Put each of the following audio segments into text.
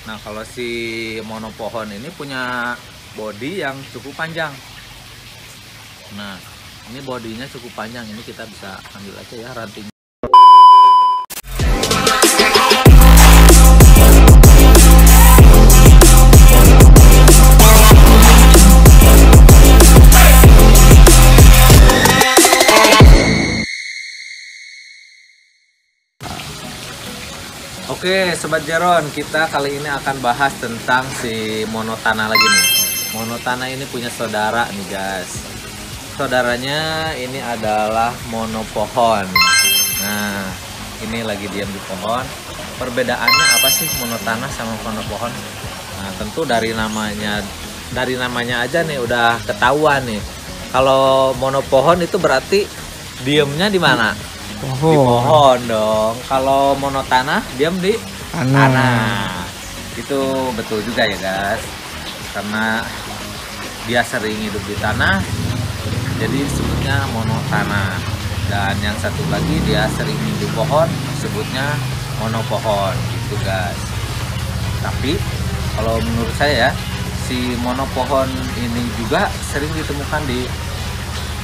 Nah, kalau si monopohon ini punya bodi yang cukup panjang. Nah, ini bodinya cukup panjang. Ini kita bisa ambil aja ya ranting. Oke, Sobat Jeron, kita kali ini akan bahas tentang si monotana lagi nih. Monotana ini punya saudara nih guys. Saudaranya ini adalah monopohon. Nah, ini lagi diam di pohon. Perbedaannya apa sih monotana sama monopohon? Nah, tentu dari namanya aja nih udah ketahuan nih. Kalau monopohon itu berarti diamnya di mana? Pohon. Di pohon dong. Kalau monotanah diam di tanah. Itu betul juga ya guys. Karena dia sering hidup di tanah, jadi sebutnya monotanah. Dan yang satu lagi dia sering di pohon, sebutnya monopohon gitu guys. Tapi kalau menurut saya si monopohon ini juga sering ditemukan di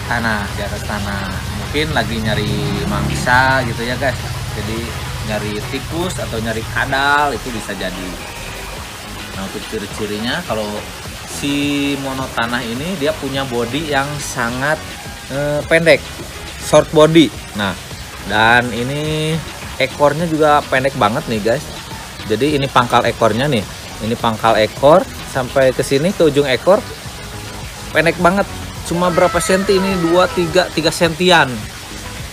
tanah, di atas tanah. Mungkin lagi nyari mangsa gitu ya guys, jadi nyari tikus atau nyari kadal, itu bisa jadi. Nah, untuk ciri-cirinya, kalau si monotanah ini dia punya body yang sangat pendek, short body. Nah, dan ini ekornya juga pendek banget nih guys. Jadi ini pangkal ekornya nih, ini pangkal ekor sampai ke sini, ke ujung ekor pendek banget. Cuma berapa senti ini? 3 sentian.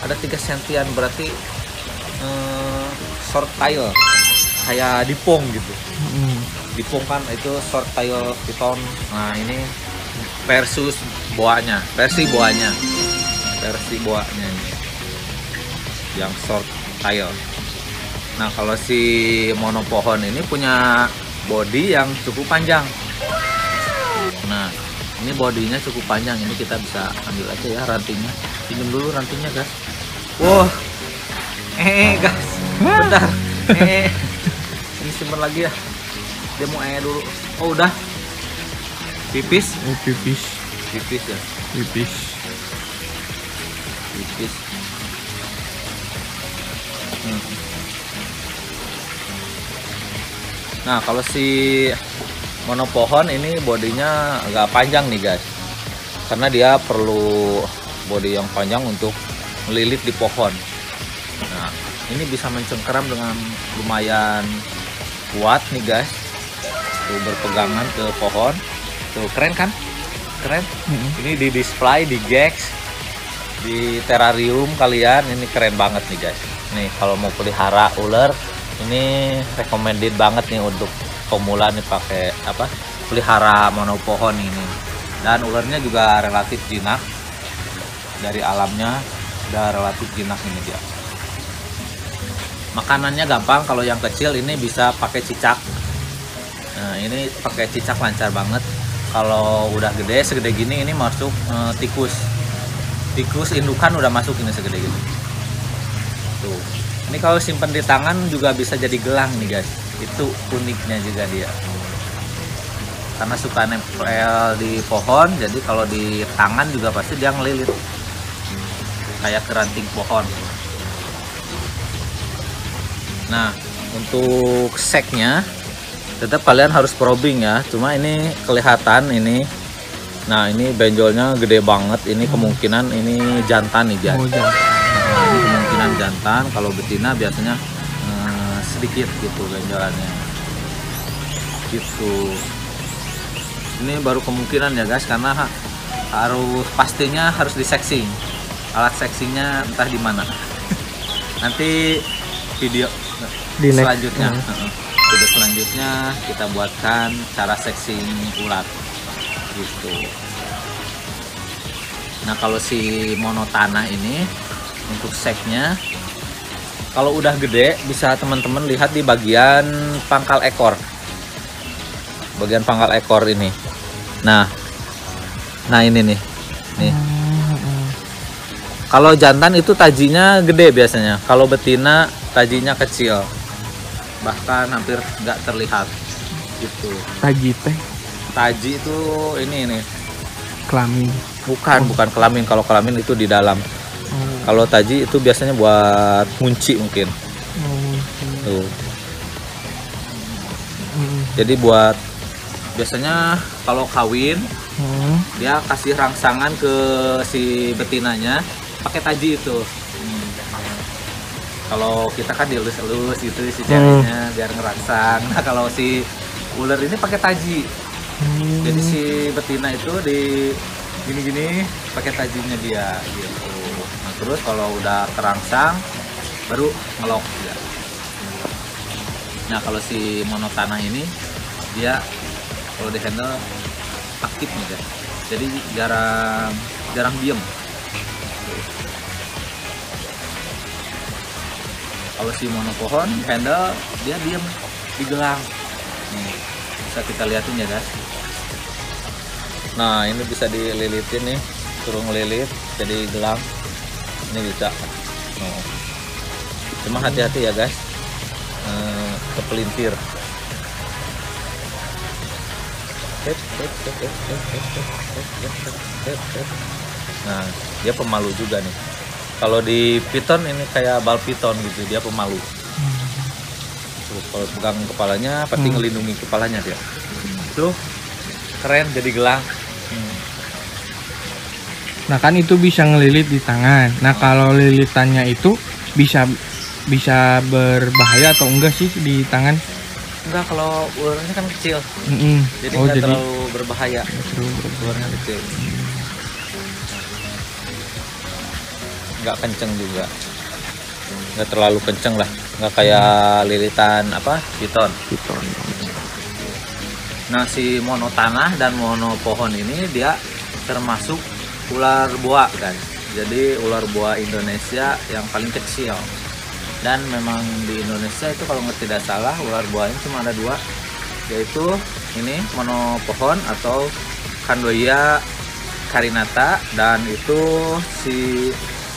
Ada 3 sentian, berarti short tail, kayak dipong gitu. Dipong kan itu short tail piton. Nah, ini versi boanya ini yang short tail. Nah, kalau si monopohon ini punya body yang cukup panjang. Nah, ini bodinya cukup panjang. Ini kita bisa ambil aja ya rantingnya. Pinjam dulu rantingnya guys. Wow, guys, bentar. Ini simpen lagi ya. Dia mau dulu. Oh, udah. Pipis. Pipis Ya. pipis Nah, kalau si monopohon ini bodinya agak panjang nih guys, karena dia perlu bodi yang panjang untuk melilit di pohon. Nah, ini bisa mencengkeram dengan lumayan kuat nih guys. Tuh, berpegangan ke pohon. Tuh, keren kan? Keren. Ini di display di Gex, di terrarium kalian, ini keren banget nih guys. Nih, kalau mau pelihara ular, ini recommended banget nih untuk pemula nih, pakai pelihara monopohon ini. Dan ularnya juga relatif jinak, dari alamnya udah relatif jinak ini dia. Makanannya gampang. Kalau yang kecil ini bisa pakai cicak. Nah, ini pakai cicak lancar banget. Kalau udah gede, segede gini, ini masuk tikus indukan udah masuk ini segede gini. Tuh, ini kalau simpen di tangan juga bisa jadi gelang nih guys. Itu uniknya juga dia, karena suka nempel di pohon, jadi kalau di tangan juga pasti dia ngelilit kayak keranting pohon. Nah, untuk seknya tetap kalian harus probing ya. Cuma ini kelihatan ini. Nah, ini benjolnya gede banget. Ini kemungkinan ini jantan nih guys. Nah, ini kemungkinan jantan. Kalau betina biasanya sedikit gitu benjolannya gitu. Ini baru kemungkinan ya guys, karena pastinya harus diseksing. Alat seksinya entah di mana. Nanti video selanjutnya kita buatkan cara seksing ulat gitu. Nah, kalau si monotanah ini untuk seknya, kalau udah gede bisa teman-teman lihat di bagian pangkal ekor. Bagian pangkal ekor ini. Nah ini nih. Kalau jantan itu tajinya gede biasanya. Kalau betina tajinya kecil, bahkan hampir nggak terlihat. gitu. Taji teh Taji itu ini nih. kelamin. Bukan kelamin. Kalau kelamin itu di dalam. Kalau taji itu biasanya buat kunci mungkin. Tuh. Jadi buat biasanya kalau kawin dia kasih rangsangan ke si betinanya pakai taji itu. Kalau kita kan dielus-elus gitu si jarinya biar ngerangsang. Nah kalau si ular ini pakai taji. Jadi si betina itu di gini-gini pakai tajinya dia gitu. Nah terus kalau udah kerangsang baru ngelok dia. Nah kalau si monotana ini dia kalau di handle aktif nih guys. Jadi jarang diem. Kalau si monopohon handle dia diem di gelang. Nih, bisa kita lihatin ya guys. Nah ini bisa dililitin nih, suruh ngelilit jadi gelang. Ini bisa. Oh. Cuma hati-hati ya guys, kepelintir. Nah dia pemalu juga nih. Kalau di piton ini kayak bal piton gitu, dia pemalu. Tuh, kalau pegang kepalanya pasti ngelindungi kepalanya dia. Tuh keren jadi gelang. Nah kan itu bisa ngelilit di tangan. Nah kalau lilitannya itu bisa berbahaya atau enggak sih di tangan? Enggak, kalau ularnya kan kecil. Jadi nggak terlalu berbahaya. Ularnya kecil. Nggak kenceng juga, nggak terlalu kenceng lah, nggak kayak lilitan piton. Nah si monotanah dan monopohon ini dia termasuk ular boa kan. Jadi ular boa Indonesia yang paling kecil. Dan memang di Indonesia itu kalau tidak salah ular boanya cuma ada 2, yaitu ini monopohon atau Candoia carinata, dan itu si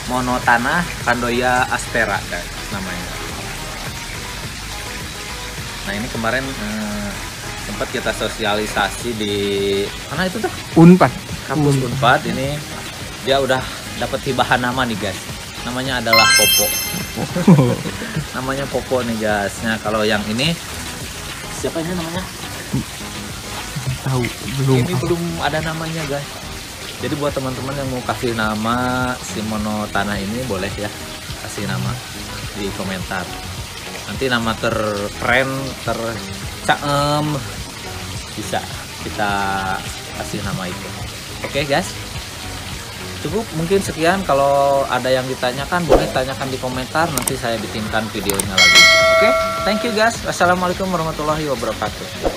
monotanah Candoia aspera guys namanya. Nah ini kemarin sempat kita sosialisasi di mana itu tuh? Unpad. Kampus Unpad. Ini dia udah dapat hibahan nama nih guys. Namanya adalah Popo. Namanya Popo nih guys. Nah kalau yang ini siapa ini namanya? Tahu belum? Ini belum ada namanya guys. Jadi buat teman-teman yang mau kasih nama si monotanah ini boleh ya kasih nama di komentar. Nanti nama terkeren, tercaem bisa kita kasih nama itu. Oke guys, cukup mungkin sekian. Kalau ada yang ditanyakan boleh tanyakan di komentar. Nanti saya bikinkan videonya lagi. Oke, thank you guys. Wassalamualaikum warahmatullahi wabarakatuh.